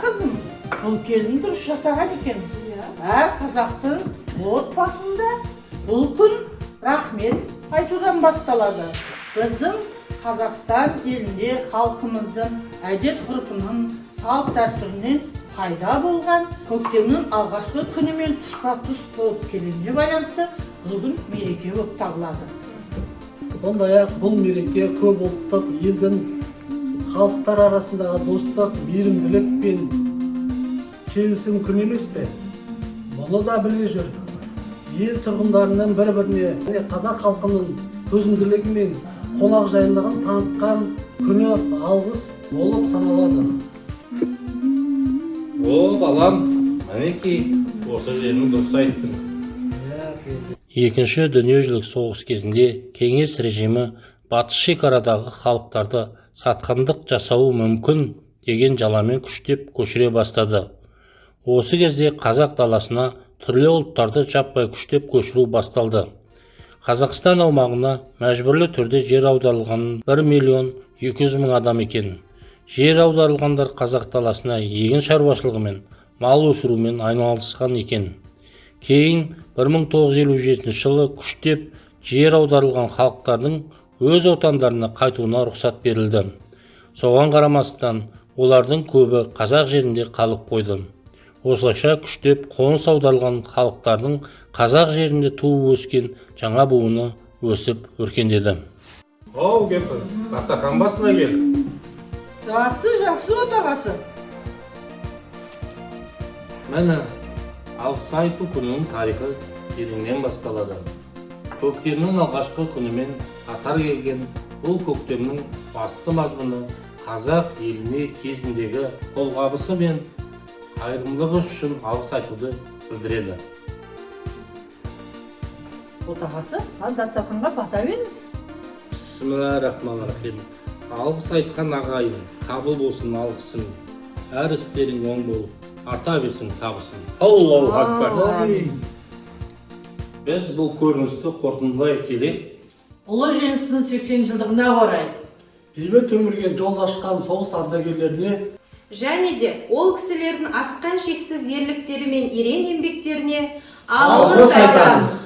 қызым, бұл келін дұрыс жасаған екен. Әр қазақтың отбасында бұл күн рахмет айтудан басталады. Біздің Қазақстан елінде халқымыздың әдет-ғұрпының салт дәстүрінен пайда болған көктемнің алғашқы күнімен тұспа-тұс болып келуіне байланысты бүгін мереке болып табылады. Сондай-ақ бұл мереке көп ұлттық елдің халықтар арасындағы достық, мейірімділік пен келісім күні емес пе? Мұны да біле жүр. Ел тұрғындарының бір-біріне қазақ халқының төзімділігі мен қонақжайлылығын танытқан күні алғыс болып саналады. О, балам, мінекей, осы жерің дұрыс айттың. Екінші дүниежүзілік соғыс кезінде кеңес режимі батыс шекарадағы халықтарды сатқындық жасауы мүмкін деген жаламен күштеп көшіре бастады. Осы кезде қазақ даласына түрлі ұлттарды жаппай күштеп көшіру басталды. Қазақстан аумағына мәжбүрлі түрде жер аударылған 1.200.000 адам екен. Жер аударылғандар қазақ даласына егін шаруашылығымен, мал өсірумен айналысқан екен. Кейін 1957 жылы күштеп жер аударылған халықтардың өз отандарына қайтуына рұқсат берілді. Соған қарамастан олардың көбі қазақ жерінде қалып қойды. Осылайша күштеп қоныс аударылған халықтардың қазақ жерінде туып өскен жаңа буыны өсіп өркендеді. Оу, кемпір, дастархан басына кел. Жақсы отағасы. Міне, алғыс айту күнінің тарихы тереңнен басталады. Көктемнің алғашқы күнімен қатар келген бұл көктемнің басты мазмұны қазақ еліне кезіндегі қолғабысы мен қайырымдылығы үшін алғыс айтуды білдіреді. Отағасы, ал дастарханға бата беріңіз. Бисмиллахир-рахманир-рахим. Алғыс айтқан ағайын, қабыл болсын алғысың. Әр істерің оң болып, арта берсін табысын. Аллаху акбар. Біз бұл көріністі қорытындылай келе Ұлы жеңістің 80 жылдығына орай Бейбіт өмірге жол ашқан соғыс ардагерлеріне және де ол кісілердің асқан шексіз ерліктері мен ерен еңбектеріне алғыс айтамыз.